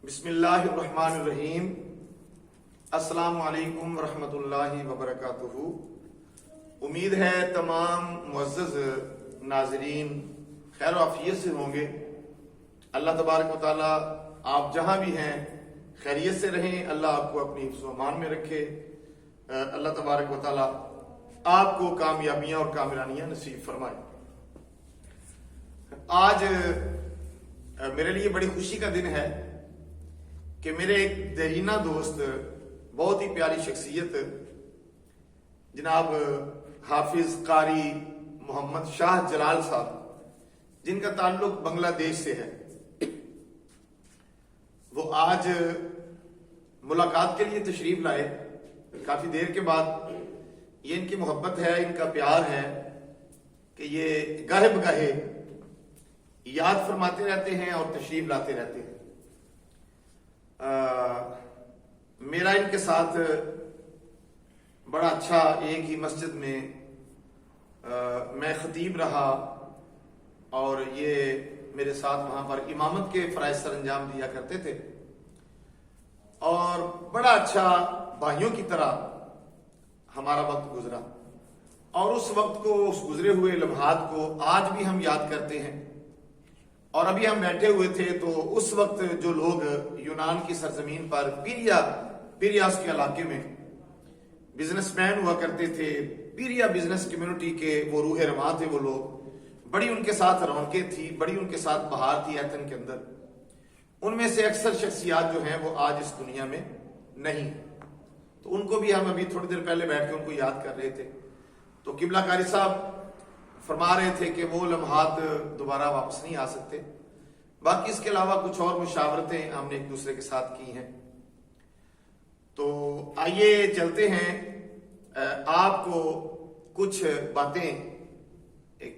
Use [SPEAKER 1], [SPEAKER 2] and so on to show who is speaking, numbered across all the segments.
[SPEAKER 1] بسم اللہ الرحمن الرحیم۔ السلام علیکم ورحمۃ اللہ وبرکاتہ۔ امید ہے تمام معزز ناظرین خیر و عافیت سے ہوں گے۔ اللہ تبارک و تعالیٰ آپ جہاں بھی ہیں خیریت سے رہیں، اللہ آپ کو اپنی حفظ و امان میں رکھے۔ اللہ تبارک و تعالیٰ آپ کو کامیابیاں اور کامرانیاں نصیب فرمائے۔ آج میرے لیے بڑی خوشی کا دن ہے کہ میرے ایک دیرینہ دوست، بہت ہی پیاری شخصیت جناب حافظ قاری محمد شاہ جلال صاحب، جن کا تعلق بنگلہ دیش سے ہے، وہ آج ملاقات کے لیے تشریف لائے۔ کافی دیر کے بعد یہ ان کی محبت ہے، ان کا پیار ہے کہ یہ گاہے بگاہے یاد فرماتے رہتے ہیں اور تشریف لاتے رہتے ہیں۔ میرا ان کے ساتھ بڑا اچھا، ایک ہی مسجد میں میں خطیب رہا اور یہ میرے ساتھ وہاں پر امامت کے فرائض سر انجام دیا کرتے تھے، اور بڑا اچھا بھائیوں کی طرح ہمارا وقت گزرا، اور اس وقت کو، اس گزرے ہوئے لمحات کو آج بھی ہم یاد کرتے ہیں۔ اور ابھی ہم بیٹھے ہوئے تھے تو اس وقت جو لوگ یونان کی سرزمین پر پیریاس کے علاقے میں بزنس مین ہوا کرتے تھے، پیریا بزنس کمیونٹی کے وہ روح رواں تھے، وہ لوگ، بڑی ان کے ساتھ رونقیں تھی، بڑی ان کے ساتھ بہار تھی ایتھن کے اندر۔ ان میں سے اکثر شخصیات جو ہیں وہ آج اس دنیا میں نہیں، تو ان کو بھی ہم ابھی تھوڑی دیر پہلے بیٹھ کے ان کو یاد کر رہے تھے۔ تو قبلہ قاری صاحب فرما رہے تھے کہ وہ لمحات دوبارہ واپس نہیں آ سکتے۔ باقی اس کے علاوہ کچھ اور مشاورتیں ہم نے ایک دوسرے کے ساتھ کی ہیں۔ تو آئیے چلتے ہیں، آپ کو کچھ باتیں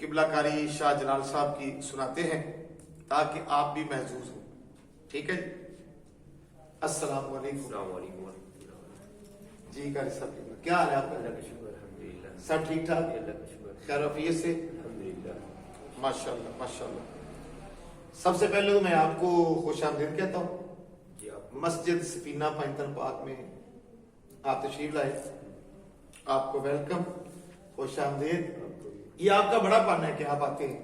[SPEAKER 1] قبلہ قاری شاہ جلال صاحب کی سناتے ہیں تاکہ آپ بھی محظوظ ہوں۔ ٹھیک ہے جی؟ السلام علیکم۔
[SPEAKER 2] السلام علیکم ورحمۃ اللہ۔
[SPEAKER 1] جی قاری صاحب، کیا حال ہے آپ کا؟
[SPEAKER 2] اللہ کا شکر، الحمدللہ۔
[SPEAKER 1] سب ٹھیک ٹھاک؟
[SPEAKER 2] اللہ کا شکر،
[SPEAKER 1] خیر وفیت سے؟
[SPEAKER 2] الحمدللہ۔
[SPEAKER 1] ماشاءاللہ ماشاءاللہ۔ سب سے پہلے تو میں آپ کو خوش آمدید کہتا ہوں۔
[SPEAKER 2] جی آپ
[SPEAKER 1] مسجد سفینہ پائنتن پاک میں آپ تشریف لائے، آپ کو ویلکم، خوش آمدید۔ یہ آپ کا بڑا پن ہے کہ آپ آتے ہیں،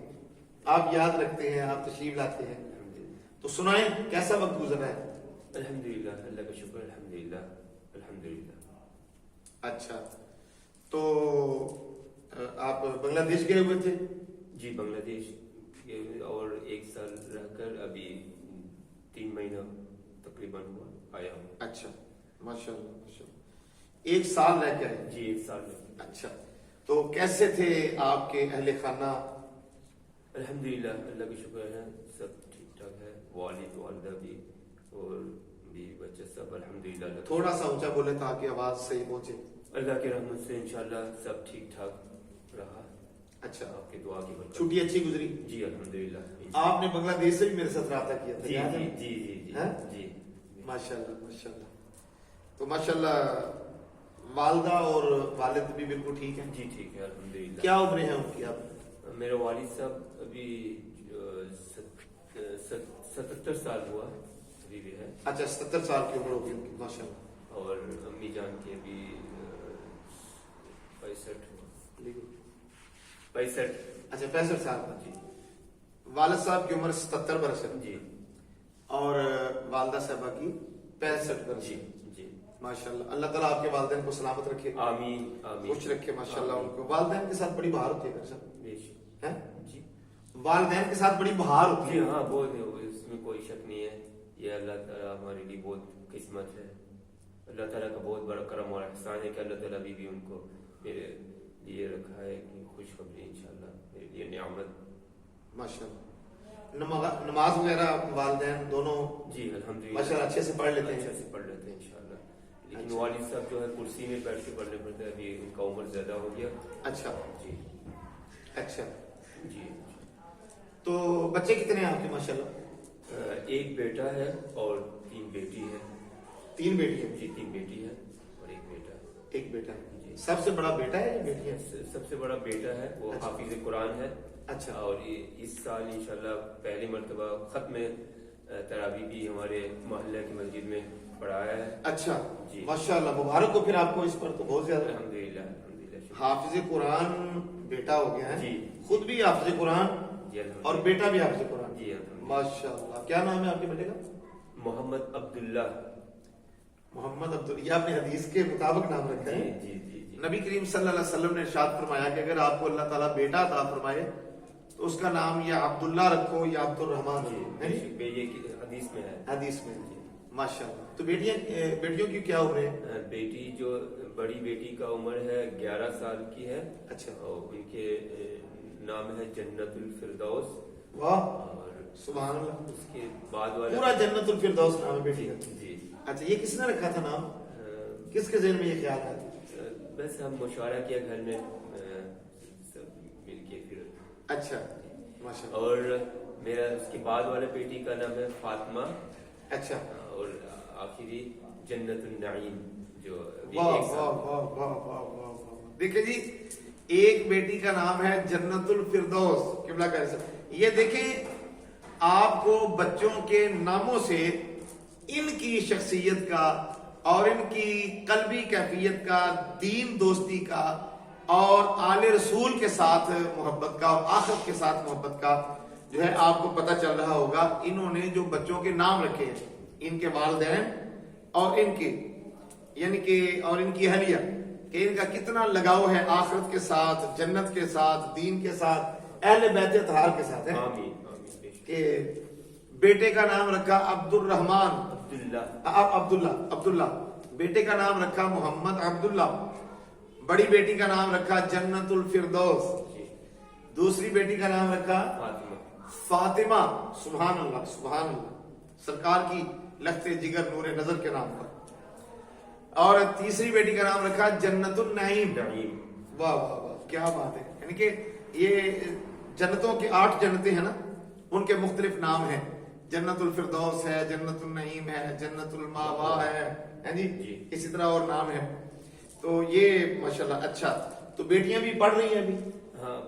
[SPEAKER 1] آپ یاد رکھتے ہیں، آپ تشریف لاتے ہیں۔ تو سنائیں کیسا وقت گزرا ہے؟
[SPEAKER 2] الحمدللہ، اللہ کا شکر، الحمدللہ الحمدللہ۔
[SPEAKER 1] اچھا، تو آپ بنگلہ دیش گئے ہوئے تھے؟
[SPEAKER 2] جی بنگلہ دیش گئے ہوئے، اور ایک سال رہ کر ابھی 3 مہینہ تقریباً ہوا آیا ہوں۔
[SPEAKER 1] اچھا، ماشاءاللہ ماشاءاللہ۔ ایک سال رہ کے آئے؟
[SPEAKER 2] جی ایک سال رہ۔
[SPEAKER 1] اچھا، تو کیسے تھے آپ کے اہل خانہ؟
[SPEAKER 2] الحمدللہ، اللہ کا شکر ہے، سب ٹھیک ٹھاک ہے، والد والدہ بھی اور بھی بچے سب الحمدللہ۔
[SPEAKER 1] تھوڑا سا اونچا بولے تاکہ آواز صحیح پہنچے۔
[SPEAKER 2] اللہ کی رحمت سے انشاءاللہ سب ٹھیک ٹھاک رہا۔
[SPEAKER 1] اچھا،
[SPEAKER 2] آپ کی دعا کی برکت۔
[SPEAKER 1] چھٹی اچھی گزری؟
[SPEAKER 2] جی الحمدللہ۔
[SPEAKER 1] آپ نے بنگلہ دیش سے بھی میرے ساتھ رابطہ کیا تھا؟
[SPEAKER 2] جی
[SPEAKER 1] یاد ہے؟
[SPEAKER 2] جی جی جی جی
[SPEAKER 1] ہاں؟
[SPEAKER 2] جی
[SPEAKER 1] ماشاءاللہ ماشاءاللہ۔ تو ماشاءاللہ والدہ اور والد بھی بالکل ٹھیک ہیں؟
[SPEAKER 2] جی ٹھیک ہے الحمدللہ۔
[SPEAKER 1] کیا عمریں ہیں ان کی آپ؟
[SPEAKER 2] میرے والد صاحب ابھی 77 سال ہوا ابھی بھی ہے۔
[SPEAKER 1] اچھا، 77 سال کی عمر ہوگی ان کی، ماشاءاللہ۔
[SPEAKER 2] اور امی جان کی ابھی 65
[SPEAKER 1] اچھا، 65 سال کا۔
[SPEAKER 2] جی
[SPEAKER 1] والد صاحب کی عمر 77 برس ہے
[SPEAKER 2] جی
[SPEAKER 1] اور والدہ صاحبہ کی 65 برس
[SPEAKER 2] جی
[SPEAKER 1] ہے۔
[SPEAKER 2] جی
[SPEAKER 1] ماشاءاللہ، اللہ تعالیٰ آپ کے والدین کو سلامت رکھے،
[SPEAKER 2] آمین آمین،
[SPEAKER 1] خوش رکھے ماشاءاللہ ان کو۔ والدین کے ساتھ بڑی بہار ہوتی ہے گھر صاحب،
[SPEAKER 2] بے شک۔
[SPEAKER 1] ہیں؟
[SPEAKER 2] جی
[SPEAKER 1] والدین کے ساتھ بڑی بہار ہوتی
[SPEAKER 2] جی
[SPEAKER 1] ہے۔
[SPEAKER 2] ہاں، بہت ہے، اس میں کوئی شک نہیں ہے۔ یہ اللہ تعالیٰ ہمارے لیے بہت قسمت ہے، اللہ تعالیٰ کا بہت بڑا کرم اور احسان ہے کہ اللہ تعالیٰ بھی ان کو میرے لیے رکھا ہے کہ خوشخبری انشاءاللہ میرے لیے نعمت۔
[SPEAKER 1] ماشاءاللہ۔ نماز وغیرہ والدین دونوں
[SPEAKER 2] جی الحمدللہ
[SPEAKER 1] ماشاءاللہ اچھے سے پڑھ لیتے ہیں؟
[SPEAKER 2] اچھے سے پڑھ لیتے ہیں انشاءاللہ، لیکن
[SPEAKER 1] اچھا۔
[SPEAKER 2] والد صاحب جو ہے کرسی میں بیٹھ کے پڑھنے پڑتے ہیں، ابھی ان کا عمر زیادہ ہو گیا۔
[SPEAKER 1] اچھا
[SPEAKER 2] جی
[SPEAKER 1] اچھا۔
[SPEAKER 2] جی۔
[SPEAKER 1] تو بچے کتنے ہیں آپ کے ماشاءاللہ؟
[SPEAKER 2] ایک بیٹا ہے اور 3 بیٹی ہے۔
[SPEAKER 1] 3 بیٹی ہیں؟
[SPEAKER 2] جی 3 بیٹی ہے اور ایک بیٹا ہے۔
[SPEAKER 1] ایک بیٹا ہے؟
[SPEAKER 2] جی۔
[SPEAKER 1] سب سے بڑا بیٹا ہے یا بیٹی ہے؟
[SPEAKER 2] سب سے بڑا بیٹا ہے، وہ
[SPEAKER 1] اچھا۔
[SPEAKER 2] حافظ قرآن ہے۔
[SPEAKER 1] اچھا۔
[SPEAKER 2] اور اس سال انشاءاللہ پہلی مرتبہ ختم तरावी भी हमारे मोहल्ले की मस्जिद में पढ़ाया है।
[SPEAKER 1] अच्छा
[SPEAKER 2] जी।
[SPEAKER 1] माशाल्लाह, मुबारक हो फिर आपको इस पर तो बहुत ज्यादा।
[SPEAKER 2] अल्हम्दुलिल्लाह अल्हम्दुलिल्लाह, शुक्र।
[SPEAKER 1] हाफिज कुरान बेटा हो गया है
[SPEAKER 2] जी।
[SPEAKER 1] खुद भी हाफिज कुरान
[SPEAKER 2] जी अल्हम्दुलिल्लाह।
[SPEAKER 1] और बेटा भी हाफिज कुरान।
[SPEAKER 2] जी अल्हम्दुलिल्लाह।
[SPEAKER 1] माशाल्लाह, क्या नाम है आपके बेटे का?
[SPEAKER 2] मोहम्मद अब्दुल्ला।
[SPEAKER 1] मोहम्मद अब्दुल, ये आपने हदीस के मुताबिक नाम रखा
[SPEAKER 2] जी
[SPEAKER 1] है।
[SPEAKER 2] जी जी जी।
[SPEAKER 1] नबी करीम सल्लल्लाहु अलैहि वसल्लम ने इरशाद फरमाया कि अगर आपको अल्लाह ताला बेटा अता फरमाए तो उसका नाम या अब्दुल्ला रखो या अब्दुल रहमान
[SPEAKER 2] जी,
[SPEAKER 1] रखो, है नी?
[SPEAKER 2] ये की हदीस में है।
[SPEAKER 1] हदीस में। माशाल्लाह। तो बेटियों की क्या उम्र है?
[SPEAKER 2] बेटी जो बड़ी बेटी का उम्र है 11 साल की है।
[SPEAKER 1] अच्छा।
[SPEAKER 2] और उनके नाम है जन्नतुल फिरदौस।
[SPEAKER 1] वाह,
[SPEAKER 2] और
[SPEAKER 1] सुभान अल्लाह।
[SPEAKER 2] उसके बाद वाला
[SPEAKER 1] पूरा जन्नतुल फिरदौस नाम है बेटी का।
[SPEAKER 2] जी।
[SPEAKER 1] अच्छा, ये किसने रखा था नाम? किसके ज़हन में ये ख्याल आया?
[SPEAKER 2] बस हम मुशावरा किया घर में सब मिलके फिर।
[SPEAKER 1] अच्छा माशाल्लाह।
[SPEAKER 2] और मेरा उसके बाद वाले बेटी का नाम है फातिमा।
[SPEAKER 1] अच्छा,
[SPEAKER 2] और आखिरी जन्नतुल नईम जो अभी
[SPEAKER 1] वाह
[SPEAKER 2] एक
[SPEAKER 1] वाह
[SPEAKER 2] साल।
[SPEAKER 1] वाह वाह वाह वाह वाह। देखिए जी, एक बेटी का नाम है जन्नतुल फिरदौस किबला का हिस्सा। ये देखें, आपको बच्चों के नामों से इनकी शख्सियत का और इनकी कल्बी कैफियत का, दीन दोस्ती का और आले रसूल के साथ मोहब्बत का और आखिरत के साथ मोहब्बत का जो है आपको पता चल रहा होगा। इन्होंने जो बच्चों के नाम रखे हैं, इनके वालिदैन और इनके यानी कि और इनकी अहलिया, कि इनका कितना लगाव है आखिरत के साथ, जन्नत के साथ, दीन के साथ, अहले बैत अतहार के साथ है।
[SPEAKER 2] आमीन आमीन बेशक।
[SPEAKER 1] कि बेटे का नाम रखा अब्दुल रहमान,
[SPEAKER 2] अब्दुल्ला।
[SPEAKER 1] अब्दुल्ला। बेटे का नाम रखा मोहम्मद अब्दुल्ला। बड़ी बेटी का नाम रखा जन्नतुल फिरदौस।
[SPEAKER 2] जी।
[SPEAKER 1] दूसरी बेटी का नाम रखा
[SPEAKER 2] फातिमा।
[SPEAKER 1] फातिमा। सुभान अल्लाह सुभान अल्लाह, सरकार की लखते जिगर नूरे नजर के नाम पर। और तीसरी बेटी का नाम रखा जन्नतुल नईम।
[SPEAKER 2] नईम।
[SPEAKER 1] वाह वाह वाह, क्या बात है। यानी कि ये जन्नतों की 8 जन्नतें हैं ना, उनके मुख्तलिफ नाम हैं। जन्नतुल फिरदौस है, जन्नतुल नईम है, जन्नतुल मावा है जी?
[SPEAKER 2] जी।
[SPEAKER 1] इसी तरह और नाम है। तो ये माशाल्लाह। अच्छा, तो बेटियां भी पढ़ रही हैं अभी?
[SPEAKER 2] हाँ,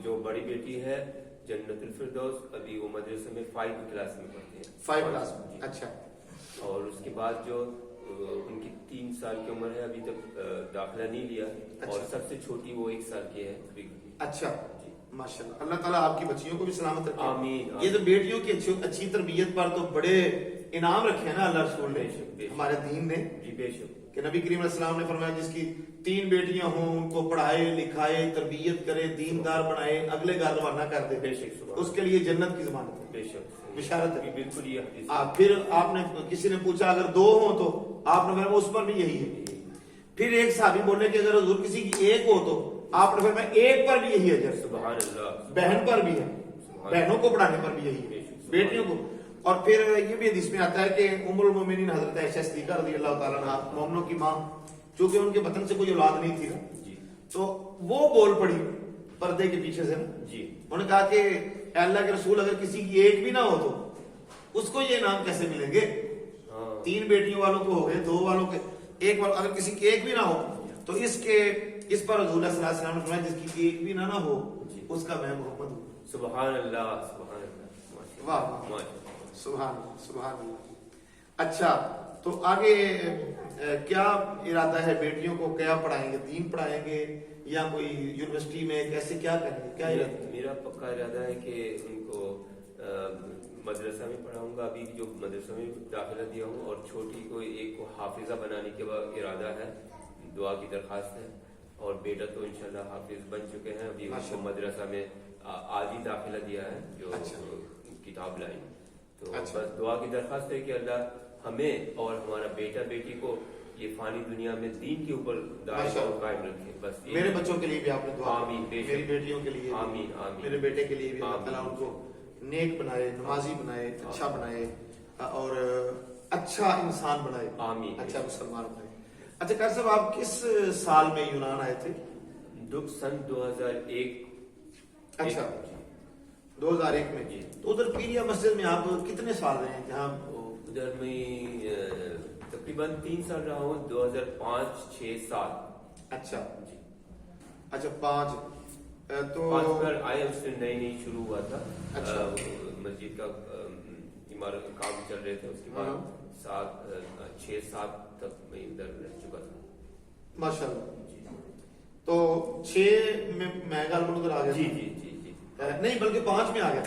[SPEAKER 2] जो बड़ी बेटी है जन्नतुल फिरदौस, अभी वो मदरसे में 5 क्लास में पढ़ती है।
[SPEAKER 1] 5 क्लास में।
[SPEAKER 2] जी।
[SPEAKER 1] अच्छा
[SPEAKER 2] और उसके बाद जो उनकी 3 साल की उम्र है, अभी तक दाखिला नहीं लिया।
[SPEAKER 1] अच्छा।
[SPEAKER 2] और सबसे छोटी वो 1 साल की है अभी।
[SPEAKER 1] अच्छा
[SPEAKER 2] जी।
[SPEAKER 1] माशाल्लाह, अल्लाह ताला आपकी बच्चियों को भी सलामत रखे।
[SPEAKER 2] आमीन।
[SPEAKER 1] ये तो बेटियों की अच्छी तरबियत पर तो बड़े इनाम रखे हैं ना अल्लाह रसूल ने,
[SPEAKER 2] बेशक, बेशक।
[SPEAKER 1] हमारे दीन ने,
[SPEAKER 2] जी बेशक।
[SPEAKER 1] कि नबी करीम अलैहिस्सलाम ने फरमाया जिसकी 3 बेटियां हों उनको पढ़ाए लिखाए तरबियत करे दीनदार बनाए अगले घर रवाना कर दे,
[SPEAKER 2] बेशक, सुभान।
[SPEAKER 1] उसके लिए जन्नत की जमानत है,
[SPEAKER 2] बेशक
[SPEAKER 1] बिशारत है।
[SPEAKER 2] जी, बिल्कुल ये हदीस।
[SPEAKER 1] फिर आपने किसी ने पूछा अगर 2 हो तो आपने फरमाया उस पर भी यही है। फिर एक साहबी बोले कि अगर हुजूर किसी की 1 हो तो आपने फरमाया 1 पर भी यही अजर,
[SPEAKER 2] सुभान अल्लाह।
[SPEAKER 1] बहन पर भी है, बहनों को पढ़ाने पर भी यही है, बेटियों को। और फिर ये भी हदीस में आता है कि उम्मुल मोमिनीन हजरत आयशा सिद्दीका रज़ी अल्लाह ताला अन्हा, मोमिनों की मां, चूंकि उनके बतन से कोई औलाद नहीं थी ना,
[SPEAKER 2] जी
[SPEAKER 1] तो वो बोल पड़ी पर्दे के पीछे से ना,
[SPEAKER 2] जी।
[SPEAKER 1] उन्होंने कहा कि अल्लाह के रसूल अगर किसी की 1 भी ना हो तो उसको ये नाम कैसे मिलेंगे?
[SPEAKER 2] हाँ।
[SPEAKER 1] 3 बेटियों वालों को हो गए, 2 वालों के 1 वालों, अगर किसी की 1 भी ना हो तो इस पर हुजूर सल्लल्लाहु अलैहि वसल्लम ने फरमाया जिसकी 1 भी ना हो
[SPEAKER 2] जी।
[SPEAKER 1] उसका मैं मोहम्मद हूँ।
[SPEAKER 2] सुभान अल्लाह सुभान अल्लाह।
[SPEAKER 1] वाह वाह,
[SPEAKER 2] माशाअल्लाह।
[SPEAKER 1] सुभान सुभान अल्लाह। अच्छा, तो आगे क्या इरादा है? बेटियों को क्या पढ़ाएंगे? दीन पढ़ाएंगे या कोई यूनिवर्सिटी में, कैसे क्या करेंगे? क्या इरादा?
[SPEAKER 2] मेरा पक्का इरादा है कि उनको मदरसा में पढ़ाऊंगा। अभी जो मदरसा में दाखिला दिया हूँ, और छोटी को 1 को हाफिजा बनाने के बाद इरादा है, दुआ की दरखास्त है। और बेटा तो इंशाल्लाह हाफिज बन चुके हैं, अभी उसको मदरसा में आज ही दाखिला दिया है जो किताब लाई। तो बस दुआ की दरखास्त है कि अल्लाह हमें और हमारा बेटा बेटी को ये फानी दुनिया में दीन के ऊपर दायरा और कायम रखे। बस
[SPEAKER 1] मेरे बच्चों के लिए भी आपने दुआ,
[SPEAKER 2] आमीन, बेशक।
[SPEAKER 1] मेरी बेटियों के लिए,
[SPEAKER 2] आमीन आमीन।
[SPEAKER 1] मेरे बेटे के लिए भी अल्लाह
[SPEAKER 2] आमीन।
[SPEAKER 1] ताला उनको नेक बनाए, नमाजी बनाए, अच्छा बनाए और अच्छा इंसान बनाए,
[SPEAKER 2] आमीन।
[SPEAKER 1] अच्छा मुसलमान बनाए। अच्छा कार साहब, आप किस साल में यूनान आए थे?
[SPEAKER 2] सन 2001।
[SPEAKER 1] अच्छा, 2001 में
[SPEAKER 2] जी।
[SPEAKER 1] तो उधर पीरिया मस्जिद में आप कितने साल रहे हैं? जहाँ
[SPEAKER 2] उधर में तकरीबन 3 साल रहा हूँ, 2005, 6, 7।
[SPEAKER 1] अच्छा
[SPEAKER 2] जी।
[SPEAKER 1] अच्छा 5 तो
[SPEAKER 2] 5 पर आए, उससे नई शुरू हुआ था।
[SPEAKER 1] अच्छा।
[SPEAKER 2] मस्जिद का काम चल रहे थे, उसके बाद 6-7 तक मैं इधर रह चुका था।
[SPEAKER 1] माशाल्लाह। तो 6 में मैं गालमन उधर आ गया।
[SPEAKER 2] जी जी जी जी
[SPEAKER 1] नहीं बल्कि 5 में आ गया।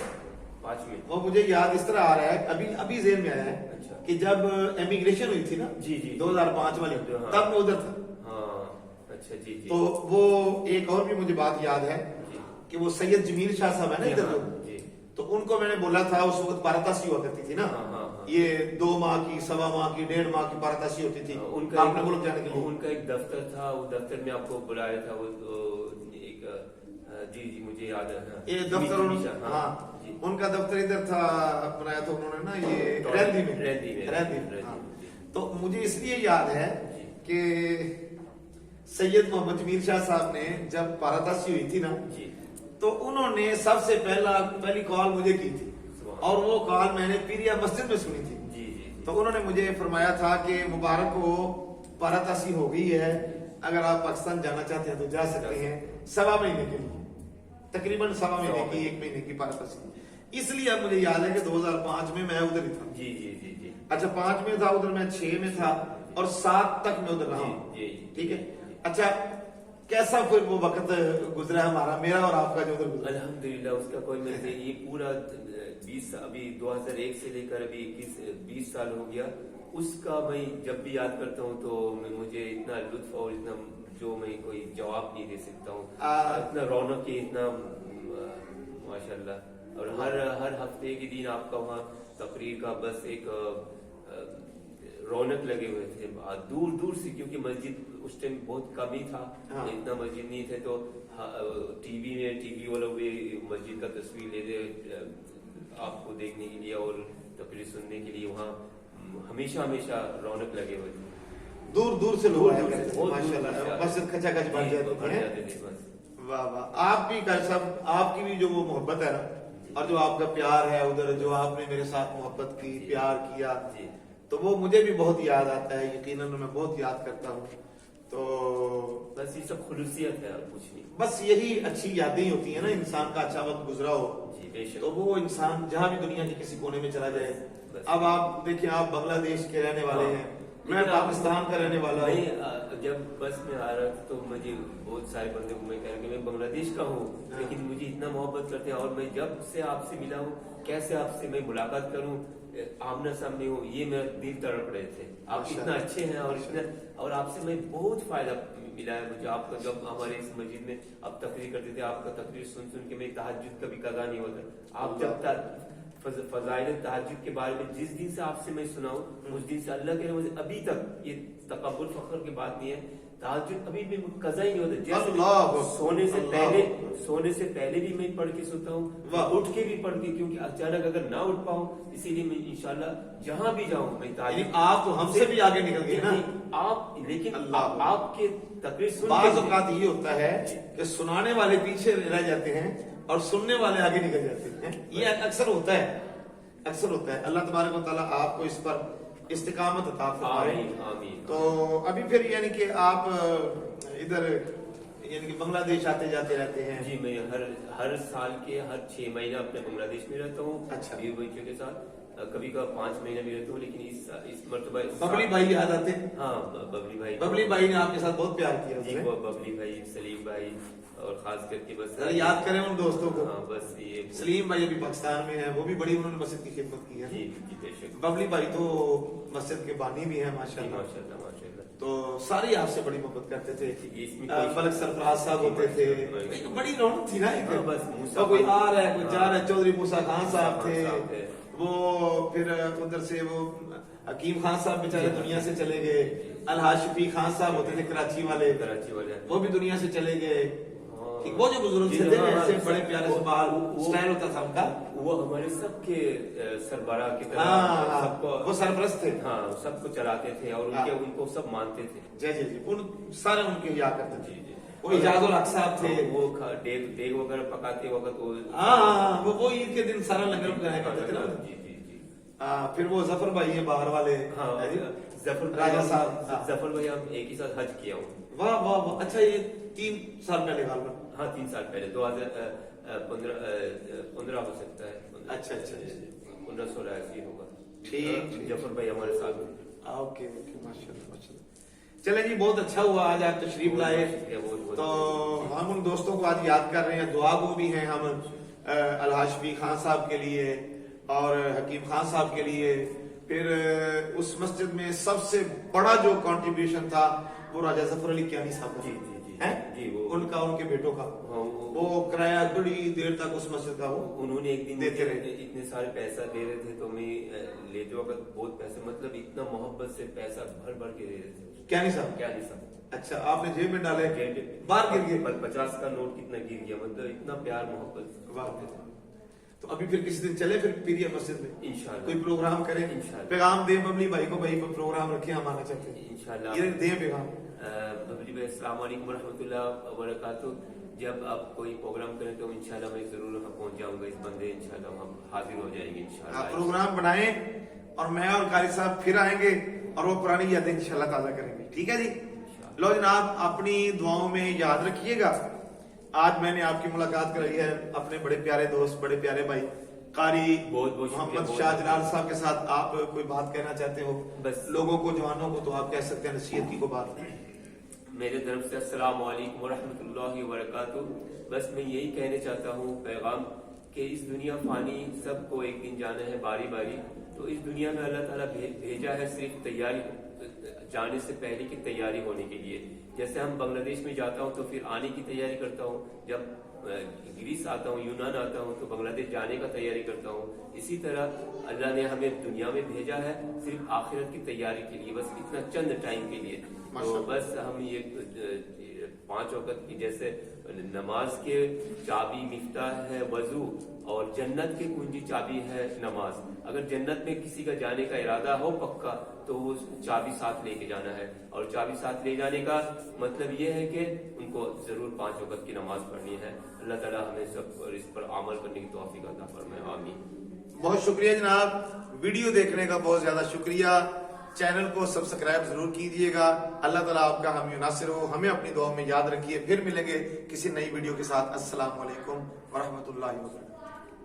[SPEAKER 2] 5 में
[SPEAKER 1] वो मुझे याद इस तरह आ रहा है, अभी अभी जेहन में आया है।
[SPEAKER 2] अच्छा।
[SPEAKER 1] कि जब एमिग्रेशन हुई थी ना,
[SPEAKER 2] जी जी
[SPEAKER 1] 2005 वाली,
[SPEAKER 2] हाँ।
[SPEAKER 1] तब मैं उधर था।
[SPEAKER 2] हाँ अच्छा जी जी।
[SPEAKER 1] तो वो एक और भी मुझे बात याद है
[SPEAKER 2] जी
[SPEAKER 1] कि वो सैयद जमील शाह साहब है ना इधर
[SPEAKER 2] हाँ,
[SPEAKER 1] जो,
[SPEAKER 2] जी
[SPEAKER 1] तो उनको मैंने बोला था, उस वक्त पारतासी हुआ करती थी ना,
[SPEAKER 2] हाँ, हाँ, हाँ।
[SPEAKER 1] ये 2 माह की, 1.25 माह की, 1.5 माह की पारतासी होती थी
[SPEAKER 2] उनका
[SPEAKER 1] अपने मुल्क जाने के लिए।
[SPEAKER 2] उनका एक दफ्तर था, वो दफ्तर में आपको बुलाया था, वो एक जी जी मुझे याद है। हाँ।
[SPEAKER 1] ये दफ्तर
[SPEAKER 2] हाँ
[SPEAKER 1] हाँ
[SPEAKER 2] जी।
[SPEAKER 1] उनका दफ्तर इधर था, बनाया था उन्होंने ना ये रैंदी में।
[SPEAKER 2] रैंदी में।
[SPEAKER 1] हाँ। तो मुझे इसलिए याद है
[SPEAKER 2] जी।
[SPEAKER 1] कि सैयद मोहम्मद जमील शाह साहब ने जब पारतासी हुई थी ना,
[SPEAKER 2] जी
[SPEAKER 1] तो उन्होंने सबसे पहली कॉल मुझे की थी, और वो कॉल मैंने पीरिया मस्जिद में सुनी थी।
[SPEAKER 2] जी जी
[SPEAKER 1] तो उन्होंने मुझे फरमाया था कि मुबारक हो, पारतासी हो गई है, अगर आप पाकिस्तान जाना चाहते हैं तो जा सकते हैं 1.25 महीने के लिए, तकरीबन 1.25 महीने की, 1 महीने की पारतासी। इसलिए अब मुझे याद है कि 2005 में मैं उधर ही था।
[SPEAKER 2] जी जी जी जी।
[SPEAKER 1] अच्छा 5 में था उधर, मैं 6 में था, और 7 तक मैं उधर रहा हूँ।
[SPEAKER 2] जी,
[SPEAKER 1] ठीक है। अच्छा कैसा फिर वो वक्त गुजरा हमारा, मेरा और आपका जो उधर गुजरा?
[SPEAKER 2] अल्हम्दुलिल्लाह उसका कोई मैं ये पूरा 20 अभी 2001 से लेकर अभी 20 साल हो गया। उसका मैं जब भी याद करता हूँ तो मुझे इतना लुत्फ और इतना जो मैं कोई जवाब नहीं दे सकता हूँ, इतना रौनक है, इतना माशाल्लाह। और हर हफ्ते के दिन आपका वहाँ तकरीर का बस एक रौनक लगे हुए थे दूर दूर से, क्योंकि मस्जिद उस टाइम बहुत कम ही था।
[SPEAKER 1] हाँ।
[SPEAKER 2] इतना मस्जिद नहीं थे, तो टीवी वालों भी मस्जिद का तस्वीर ले दे आपको देखने के लिए और तकरीर सुनने के लिए वहाँ हमेशा रौनक लगे हुए थे।
[SPEAKER 1] दूर दूर से लोग आया
[SPEAKER 2] दूर से,
[SPEAKER 1] करते थे,
[SPEAKER 2] बहुत दूर
[SPEAKER 1] माशाल्लाह,
[SPEAKER 2] से
[SPEAKER 1] मस्जिद खचाखच बन
[SPEAKER 2] भर
[SPEAKER 1] जाती
[SPEAKER 2] जाते
[SPEAKER 1] है।
[SPEAKER 2] थे बस।
[SPEAKER 1] वाह वाह। आप भी कर सब, आपकी भी जो वो मोहब्बत है ना, और जो आपका प्यार है उधर, जो आपने मेरे साथ मोहब्बत की, प्यार किया,
[SPEAKER 2] जी
[SPEAKER 1] तो वो मुझे भी बहुत याद आता है, यकीनन मैं बहुत याद करता हूँ। तो
[SPEAKER 2] बस ये सब खुलूसियत है और कुछ नहीं।
[SPEAKER 1] बस यही अच्छी यादें ही होती है ना, इंसान का अच्छा वक्त गुजरा हो
[SPEAKER 2] जी बेशक।
[SPEAKER 1] तो वो इंसान जहाँ भी दुनिया के किसी कोने में चला जाए।
[SPEAKER 2] बस।
[SPEAKER 1] अब आप देखिए, आप बांग्लादेश के रहने वाले
[SPEAKER 2] हाँ।
[SPEAKER 1] हैं, मैं
[SPEAKER 2] लेकिन
[SPEAKER 1] पाकिस्तान का रहने वाला हूँ।
[SPEAKER 2] मैं जब बस में आ रहा था तो मुझे बहुत सारे बंदे को मैं कह रहा कि मैं बांग्लादेश का हूँ,
[SPEAKER 1] हाँ।
[SPEAKER 2] लेकिन मुझे इतना मोहब्बत करते हैं, और मैं जब से आपसे मिला हूँ, कैसे आपसे मैं मुलाकात करूँ, आमना सामने हो, ये मेरा दिल तड़प रहे थे। आप इतना अच्छे हैं और आपसे मैं बहुत फायदा मिला है मुझे। आपका जब हमारे इस मस्जिद में आप तकरीर करते थे, आपका तकरीर सुन के मैं तहज्जुद का भी कदा नहीं होता। आप जब फजाइल तहज्जुद के बारे में जिस दिन से आपसे मैं सुनाऊं, उस दिन से अल्लाह के मुझे अभी तक ये तकब्बुर फख्र की बात नहीं है, तहज्जुद अभी भी कज़ा ही नहीं होता। जैसे सोने से पहले भी मैं पढ़ के सोता हूँ, उठ के भी पढ़ के, क्योंकि अचानक अगर ना उठ पाऊँ, इसीलिए मैं इंशाल्लाह जहाँ भी जाऊँ मैं तारीफ।
[SPEAKER 1] आप तो हमसे भी आगे निकल गए ना
[SPEAKER 2] आप, लेकिन आपके तकरीर सुन
[SPEAKER 1] बाज़ औक़ात ये होता है कि सुनाने वाले पीछे रह जाते हैं और सुनने वाले आगे निकल जाते हैं। ये अक्सर होता है, अक्सर होता है। अल्लाह तबारक व तआला आपको इस पर इस्तिकामत अता फरमाए।
[SPEAKER 2] आमीन।
[SPEAKER 1] तो अभी फिर यानी कि आप इधर यानी कि बांग्लादेश आते जाते रहते हैं?
[SPEAKER 2] जी मैं हर साल के हर 6 महीने अपने बांग्लादेश में रहता हूँ।
[SPEAKER 1] अच्छा।
[SPEAKER 2] बीवी बच्चों के साथ कभी का 5 महीने भी रहता हूँ, लेकिन इस मरतबा
[SPEAKER 1] बबली भाई याद आते हैं?
[SPEAKER 2] हाँ
[SPEAKER 1] बबली भाई ने आपके साथ बहुत प्यार किया
[SPEAKER 2] जी, बबली भाई, सलीम भाई, और खास करके बस
[SPEAKER 1] याद करें उन दोस्तों को।
[SPEAKER 2] हाँ बस ये
[SPEAKER 1] सलीम भाई अभी पाकिस्तान में है, वो भी बड़ी उन्होंने मस्जिद की खिदमत की है।
[SPEAKER 2] जी जी बेशक।
[SPEAKER 1] बबली भाई तो मस्जिद के बानी भी है माशाल्लाह।
[SPEAKER 2] माशाल्लाह माशाल्लाह।
[SPEAKER 1] तो सारे आपसे बड़ी मोहब्बत करते थे।
[SPEAKER 2] इसमें कोई
[SPEAKER 1] मलक सरफराज साहब होते थे, एक बड़ी रौनक थी ना।
[SPEAKER 2] हाँ, बस
[SPEAKER 1] तो कोई आ रहा है, कोई जा रहा है। चौधरी मूसा खान साहब थे,
[SPEAKER 2] थे।
[SPEAKER 1] वो फिर उधर से वो हकीम खान साहब बेचारे दुनिया से चले गए। अलहाज शफीक खान साहब होते थे कराची वाले, वो भी दुनिया से चले गए। वो जो बुजुर्ग थे ऐसे बड़े प्यारे से बाल स्टाइल होता था उनका,
[SPEAKER 2] वो हमारे सबके सरबराह की तरह
[SPEAKER 1] हाँ,
[SPEAKER 2] सबको,
[SPEAKER 1] वो सरपरस्त थे।
[SPEAKER 2] हाँ सबको चलाते थे और उनको सब मानते थे।
[SPEAKER 1] जी जी जी, उन सारे उनके याद करते थे।
[SPEAKER 2] जी।
[SPEAKER 1] वो इजाजुल हक साहब थे,
[SPEAKER 2] वो डेग वगैरह पकाते वक्त
[SPEAKER 1] हाँ वो ईद के दिन सारा लंगर बनाया करते थे ना।
[SPEAKER 2] जी जी जी।
[SPEAKER 1] फिर वो जफर भाई है बाहर वाले,
[SPEAKER 2] हाँ जफर
[SPEAKER 1] राजा साहब।
[SPEAKER 2] जफर भाई हम एक ही साथ हज किया हूँ।
[SPEAKER 1] वाह वाह वाह। अच्छा ये 3 साल पहले गाल।
[SPEAKER 2] हाँ 3 साल पहले 2015 हो सकता है।
[SPEAKER 1] अच्छा
[SPEAKER 2] 15-16 ऐसी होगा।
[SPEAKER 1] ठीक।
[SPEAKER 2] जफर भाई हमारे साथ थे।
[SPEAKER 1] ओके ओके, माशाल्लाह माशाल्लाह। चले जी, बहुत अच्छा हुआ आज आप तशरीफ लाए। तो हम उन दोस्तों को आज याद कर रहे हैं, दुआ को भी हैं हम अलहाज शफीक खान साहब के लिए और हकीम खान साहब के लिए। फिर उस मस्जिद में सबसे बड़ा जो कंट्रीब्यूशन था वो राजा जफर अली कियानी साहब का
[SPEAKER 2] जी जी जी
[SPEAKER 1] है,
[SPEAKER 2] जी, वो
[SPEAKER 1] उनका, उनके बेटों का।
[SPEAKER 2] हाँ,
[SPEAKER 1] वो किराया बड़ी देर तक उस मस्जिद का वो
[SPEAKER 2] उन्होंने एक दिन
[SPEAKER 1] देते
[SPEAKER 2] मुझे
[SPEAKER 1] रहे।
[SPEAKER 2] इतने सारे पैसा दे रहे थे, तो मैं लेते वक्त बहुत पैसे, मतलब इतना मोहब्बत से पैसा भर भर के दे रहे थे।
[SPEAKER 1] कियानी साहब?
[SPEAKER 2] क्या नहीं सब।
[SPEAKER 1] अच्छा, आपने जेब में डाले, बाहर गिर गए?
[SPEAKER 2] 50 का नोट कितना गिर गया, मतलब इतना प्यार मोहब्बत।
[SPEAKER 1] वाह। तो अभी फिर किसी दिन चले फिर पीरिया मस्जिद में,
[SPEAKER 2] इंशाल्लाह
[SPEAKER 1] कोई प्रोग्राम करें,
[SPEAKER 2] इंशाल्लाह।
[SPEAKER 1] पैगाम दे बबली भाई को, भाई प्रोग्राम रखे, हम आना चाहते हैं
[SPEAKER 2] इंशाल्लाह।
[SPEAKER 1] ये दे पैगाम।
[SPEAKER 2] बबली भाई अस्सलाम वालेकुम रहमतुल्लाह व बरकातहू। जब आप कोई प्रोग्राम करें तो इंशाल्लाह मैं जरूर वहाँ पहुँच जाऊंगा इस बंदे, इंशाल्लाह हम हाजिर हो जाएंगे
[SPEAKER 1] आप
[SPEAKER 2] इंशाल्लाह।
[SPEAKER 1] प्रोग्राम बनाएं और मैं और कारी साहब फिर आएंगे और वो पुरानी यादें इंशाल्लाह ताजा करेंगे। ठीक है जी। लो जनाब, अपनी दुआओं में याद रखिएगा। आज मैंने आपकी मुलाकात कराई है अपने बड़े प्यारे दोस्त, बड़े प्यारे भाई कारी
[SPEAKER 2] बहुत बहुत
[SPEAKER 1] मोहम्मद
[SPEAKER 2] शुक्रिया,
[SPEAKER 1] शाह जलाल साहब के साथ। आप कोई बात कहना चाहते हो
[SPEAKER 2] बस
[SPEAKER 1] लोगों को, जवानों को, तो आप कह सकते हैं नसीहत की को बात।
[SPEAKER 2] मेरे तरफ से अस्सलाम वालेकुम रहमतुल्लाहि व बरकातहू। बस मैं यही कहने चाहता हूँ पैगाम कि इस दुनिया फानी, सबको एक दिन जाना है बारी बारी। तो इस दुनिया में अल्लाह ताला भेजा है सिर्फ तैयारी, जाने से पहले की तैयारी होने के लिए। जैसे हम बांग्लादेश में जाता हूँ तो फिर आने की तैयारी करता हूँ, जब ग्रीस आता हूँ, यूनान आता हूँ तो बांग्लादेश जाने का तैयारी करता हूँ। इसी तरह अल्लाह ने हमें दुनिया में भेजा है सिर्फ आखिरत की तैयारी के लिए, बस इतना चंद टाइम के लिए। तो बस हम ये 5 वक्त की, जैसे नमाज के चाबी मिफ्ताह है वजू, और जन्नत की कुंजी चाबी है नमाज। अगर जन्नत में किसी का जाने का इरादा हो पक्का तो वो चाबी साथ लेके जाना है, और चाबी साथ ले जाने का मतलब ये है कि उनको जरूर 5 वक्त की नमाज पढ़नी है। अल्लाह ताला हमें सब और इस पर अमल करने की तौफीक अता फरमाए, आमीन।
[SPEAKER 1] बहुत शुक्रिया जनाब, वीडियो देखने का बहुत ज्यादा शुक्रिया। चैनल को सब्सक्राइब जरूर कीजिएगा। अल्लाह ताला आपका हम युनासिर हो, हमें अपनी दुआ में याद रखिए। फिर मिलेंगे किसी नई वीडियो के साथ। अस्सलाम वालेकुम व रहमतुल्लाहि व बरकातहू।